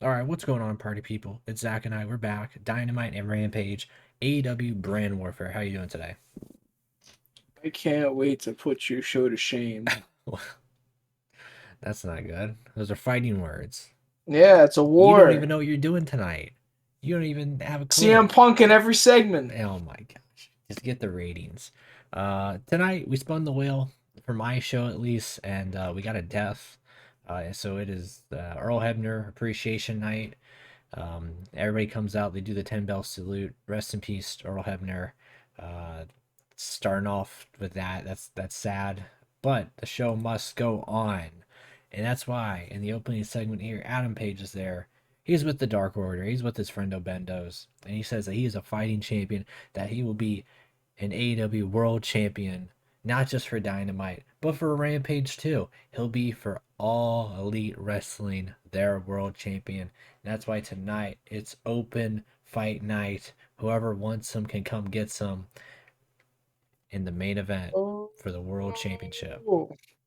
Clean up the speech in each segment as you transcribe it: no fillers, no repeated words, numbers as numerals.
All right, what's going on, party people? It's Zach and I. We're back. Dynamite and Rampage, AEW Brand Warfare. How you doing today? I can't wait to put your show to shame. Well, that's not good. Those are fighting words. Yeah, it's a You don't even war. know what you're doing tonight. You don't even have a clue. CM Punk in every segment. Oh my gosh. Just get the ratings. Tonight we spun the wheel for my show at least, and we got a death. So it is the Earl Hebner Appreciation Night. Everybody comes out. They do the 10 bell salute. Rest in peace, Earl Hebner. Uh, Starting off with that, that's sad, but the show must go on, and that's why in the opening segment here, Adam Page is there. He's with the Dark Order. He's with his friend Obendos, and he says that he is a fighting champion. That he will be an AEW World Champion, not just for Dynamite, but for Rampage too. He'll be for all Elite Wrestling their World Champion. And that's why tonight it's open fight night. Whoever wants some can come get some in the main event Oh, for the World Championship.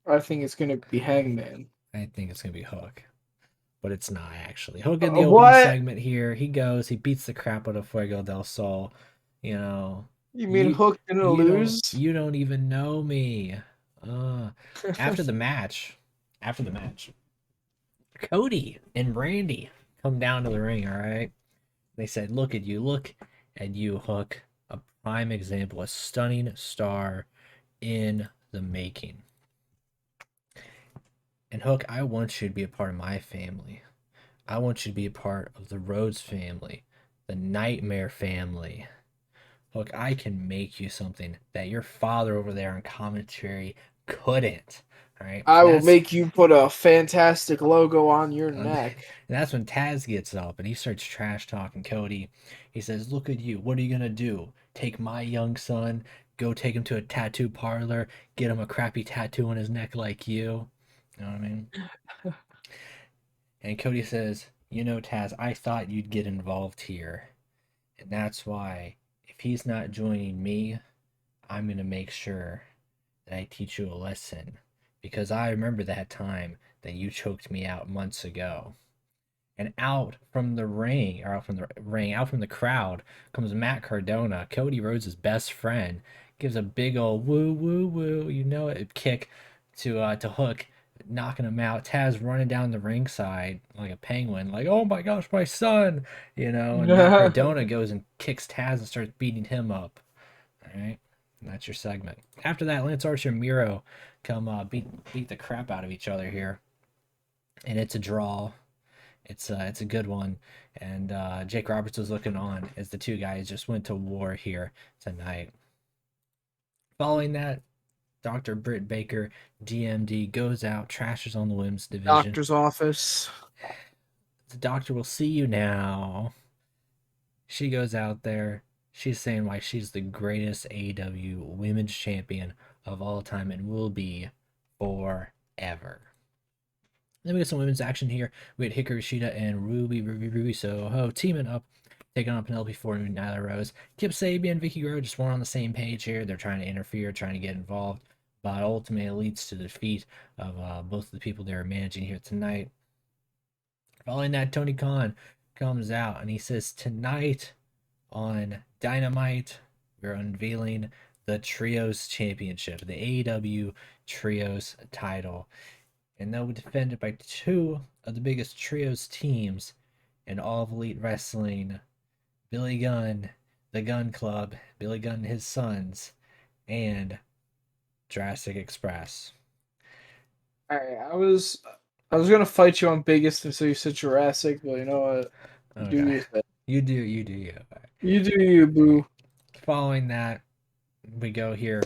I think it's gonna be Hangman. I think it's gonna be Hook, but it's not actually. Hook in the opening What? segment here. He goes, he beats the crap out of Fuego del Sol. You know, You mean you Hook didn't you don't lose? you don't even know me. Uh, after the match, after the match, Cody and Brandy come down to the ring. All right, they said, look at you, Hook, a prime example, a stunning star in the making. And Hook, I want you to be a part of my family. I want you to be a part of the Rhodes family, the Nightmare family. Look, I can make you something that your father over there on commentary couldn't. All right, I and will make you put a fantastic logo on your and neck. that's when Taz gets up and he starts trash talking Cody. He says, "Look at you. What are you gonna do? Take my young son, go take him to a tattoo parlor, get him a crappy tattoo on his neck like you." You know what I mean? And Cody says, Taz, I thought you'd get involved here. And that's why, if he's not joining me, I'm going to make sure that I teach you a lesson. Because I remember that time that you choked me out months ago. And out from the ring, or out from the crowd, comes Matt Cardona, Cody Rhodes' best friend, gives a big old woo woo woo, kick to Hook, knocking him out. Taz running down the ringside like a penguin, like, oh my gosh, my son, and Matt Cardona goes and kicks Taz and starts beating him up. All right. And that's your segment. After that, Lance Archer and Miro come beat the crap out of each other here, and it's a draw. It's a good one, and Jake Roberts was looking on as the two guys just went to war here tonight. Following that, Dr. Britt Baker, DMD, goes out, trashes on the women's division. Doctor's office. The doctor will see you now. She goes out there. She's saying why she's the greatest AEW women's champion of all time and will be forever. Then we get some women's action here. We had Hikaru Shida and Ruby Soho teaming up, taking on Penelope Ford and Nyla Rose. Kip Sabian, Vicky Guerrero just weren't on the same page here. They're trying to interfere, trying to get involved, but ultimately it leads to the defeat of both of the people they're managing here tonight. Following that, Tony Khan comes out and he says, tonight on Dynamite, we're unveiling the Trios Championship, the AEW Trios title. And they'll be defended by two of the biggest trios teams in all of Elite Wrestling, Billy Gunn, the Gun Club, Billy Gunn and his sons, and Jurassic Express. Alright, I was gonna fight you on biggest until you said Jurassic, but you know what? Do Okay. your thing. You do. You do you, boo. Following that, we go here,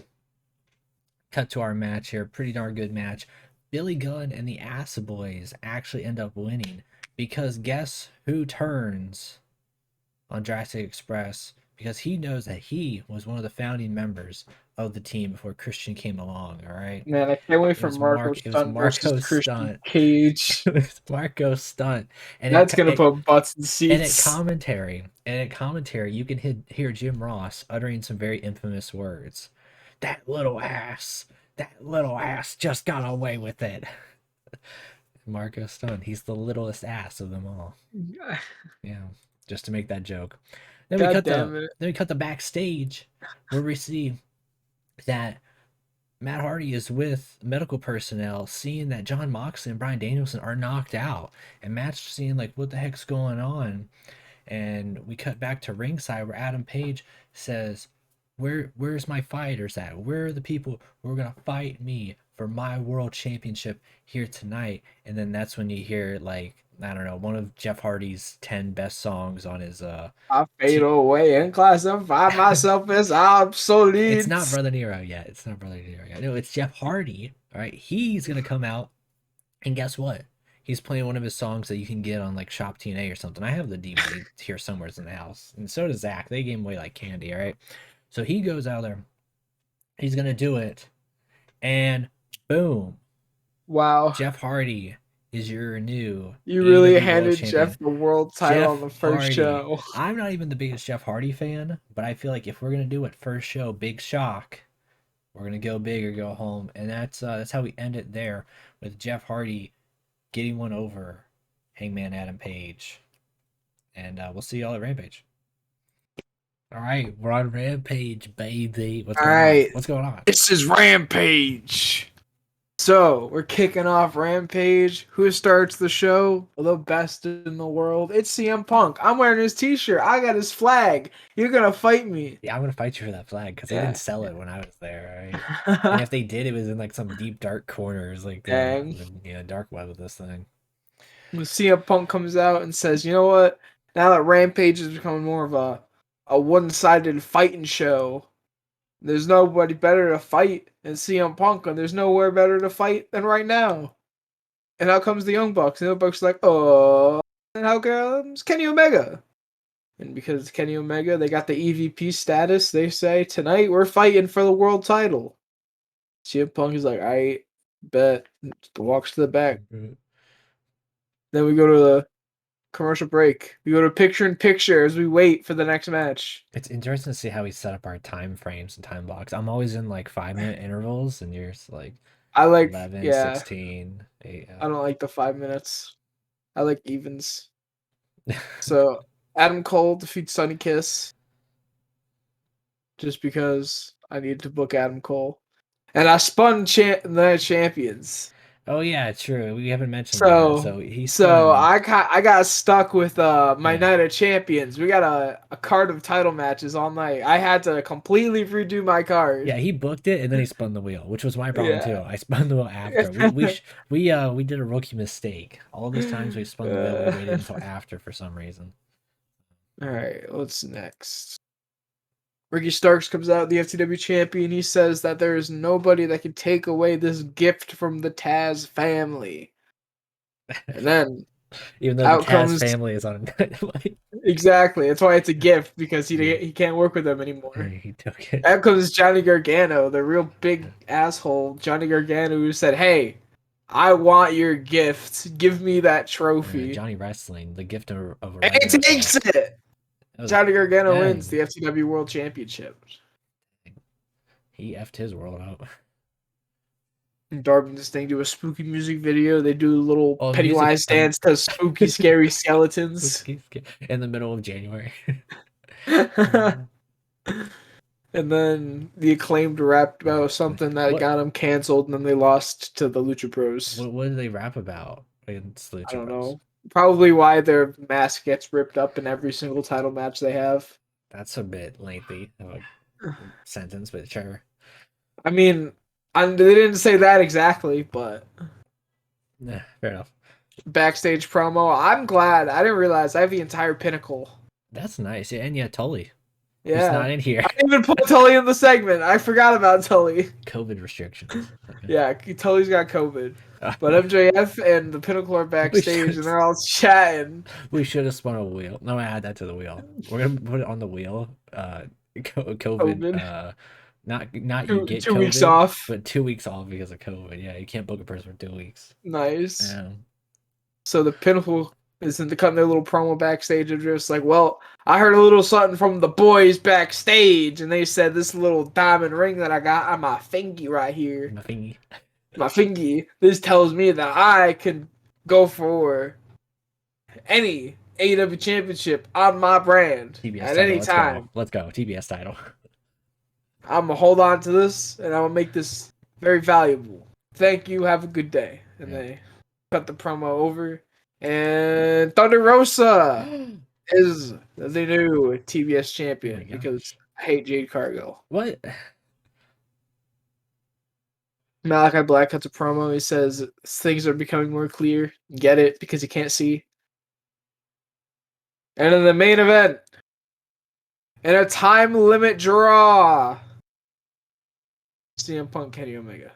cut to our match here. Pretty darn good match. Billy Gunn and the Ass Boys actually end up winning because guess who turns on Jurassic Express? Because he knows that he was one of the founding members of the team before Christian came along. All right, Man, I can't wait it for was Marco Mark. It was Stunt versus Marco's Christian stunt. Cage. It was Marco's stunt, and That's gonna put butts in at seats. commentary, you can hear Jim Ross uttering some very infamous words. That little ass just got away with it. Marco Stunt. He's the littlest ass of them all. Yeah, just to make that joke. Then we God cut the damn it. then we cut the backstage where we see that Matt Hardy is with medical personnel, seeing that John Moxley and Bryan Danielson are knocked out, and Matt's seeing like what the heck's going on. And we cut back to ringside where Adam Page says, where's my fighters at? Where are the people who are gonna fight me for my world championship here tonight?" And then that's when you hear like, I don't know, one of Jeff Hardy's 10 best songs on his I fade t- away and classify myself as it's not obsolete. Brother Nero yet. It's not Brother Nero yet. No, it's Jeff Hardy. All right, he's gonna come out, and guess what? He's playing one of his songs that you can get on like Shop TNA or something. I have the DVD here somewhere in the house, and so does Zach. They gave him away like candy. All right, so he goes out there. He's gonna do it, and boom, Wow. Jeff Hardy is your new You really AEW World handed Jeff Champion. the world title on Jeff the first Hardy. show. I'm not even the biggest Jeff Hardy fan, but I feel like if we're gonna do it first show, big shock, we're gonna go big or go home, and that's how we end it there with Jeff Hardy getting one over Hangman Adam Page, and we'll see y'all at Rampage. All right, we're on Rampage, baby. What's All going on? right. What's going on? This is Rampage. So we're kicking off Rampage. Who starts the show? The best in the world. It's CM Punk. I'm wearing his t-shirt. I got his flag. You're gonna fight me. Yeah, I'm gonna fight you for that flag because they Yeah. didn't sell it when I was there, right? And if they did, it was in like some deep dark corners, like Dang. the dark web of this thing. When CM Punk comes out and says, "You know what? Now that Rampage is becoming more of a one-sided fighting show, there's nobody better to fight than CM Punk, and there's nowhere better to fight than right now." And out comes the Young Bucks. And the Young Bucks are like, "Oh," and out comes Kenny Omega. And because Kenny Omega, they got the EVP status. They say, "Tonight we're fighting for the world title." CM Punk is like, "I bet." Walks to the back. Then we go to the commercial break. We go to picture in picture as we wait for the next match. It's interesting to see how we set up our time frames and time blocks. I'm always in like 5 minute intervals, and yours like I like, 11, yeah, 16, 8. I don't like the 5 minutes. I like evens. So Adam Cole defeats Sonny Kiss just because I needed to book Adam Cole. And I spun the Night Champions. Oh yeah, true. We haven't mentioned that. So So he so spun. I got stuck with my Yeah, Night of Champions. We got a card of title matches all night. I had to completely redo my card. yeah. He booked it and then he spun the wheel, which was my problem Yeah. too. I spun the wheel after. We did a rookie mistake. All these times we spun the wheel, we waited until after for some reason. All right, what's next? Ricky Starks comes out, the FTW champion. He says that there is nobody that can take away this gift from the Taz family. And then Even though the out Taz comes, family is on Dynamite. exactly. That's why it's a gift, because he can't work with them anymore. He took it. Out comes Johnny Gargano, the real big asshole Johnny Gargano, who said, "Hey, I want your gift. Give me that trophy." Johnny Wrestling, the gift of a And he regular takes show. it. That was- Johnny Gargano dang, wins the FTW World Championship. He effed his world out. And Darby and Sting do a spooky music video. They do a little Oh, Pennywise dance to spooky, scary skeletons. In the middle of January. And then the Acclaimed rapped about something that What- got them canceled, and then they lost to the Lucha Bros. What did they rap about against the Lucha I don't Bros? know. Probably why their mask gets ripped up in every single title match they have. That's a bit lengthy of a sentence, but sure. I mean, they didn't say that exactly, but Fair enough. backstage promo. I'm glad. I didn't realize I have the entire Pinnacle. That's nice. Yeah, and yeah, Tully. Yeah. He's not in here. I didn't even put Tully in the segment. I forgot about Tully. COVID restrictions. Okay. Yeah, Tully's got COVID. But MJF and the Pinnacle are backstage, and they're all chatting. We should have spun a wheel. No, I add that to the wheel. We're gonna put it on the wheel. COVID. Not you get 2 weeks COVID, off. but 2 weeks off because of COVID. Yeah, you can't book a person for 2 weeks. Nice. Yeah. So the Pinnacle is cutting their little promo backstage and just like, well, I heard a little something from the boys backstage, and they said this little diamond ring that I got on my fingy right here. My thingy. My fingy. This tells me that I can go for any AEW championship on my brand TBS at title. any Let's go. time, Let's go. TBS title. I'm gonna hold on to this and I'm gonna make this very valuable. Thank you. Have a good day. And Yeah. they cut the promo over, and Thunder Rosa is the new TBS Oh my champion because gosh. I hate Jade Cargill. What? Malachi Black cuts a promo. He says things are becoming more clear. Get it because he can't see. And in the main event, in a time limit draw, CM Punk, Kenny Omega.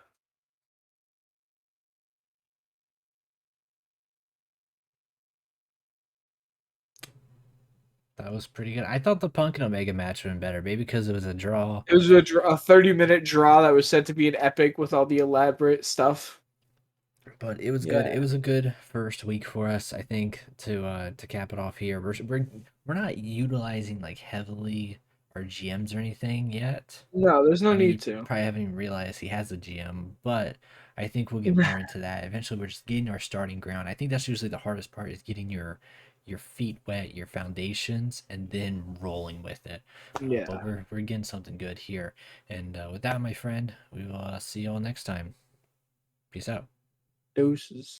That was pretty good. I thought the Punk and Omega match would have been better, maybe because it was a draw. It was a 30-minute draw that was said to be an epic with all the elaborate stuff. But it was good. It Yeah. was a good first week for us, I think, to cap it off here. We're not utilizing like heavily our GMs or anything yet. No, there's no I mean, need you to. probably haven't even realized he has a GM, but I think we'll get more into that. Eventually, we're just getting our starting ground. I think that's usually the hardest part is getting your feet wet, your foundations, and then rolling with it. But Yeah. we're getting something good here. And with that, my friend, we will see you all next time. Peace out. Deuces.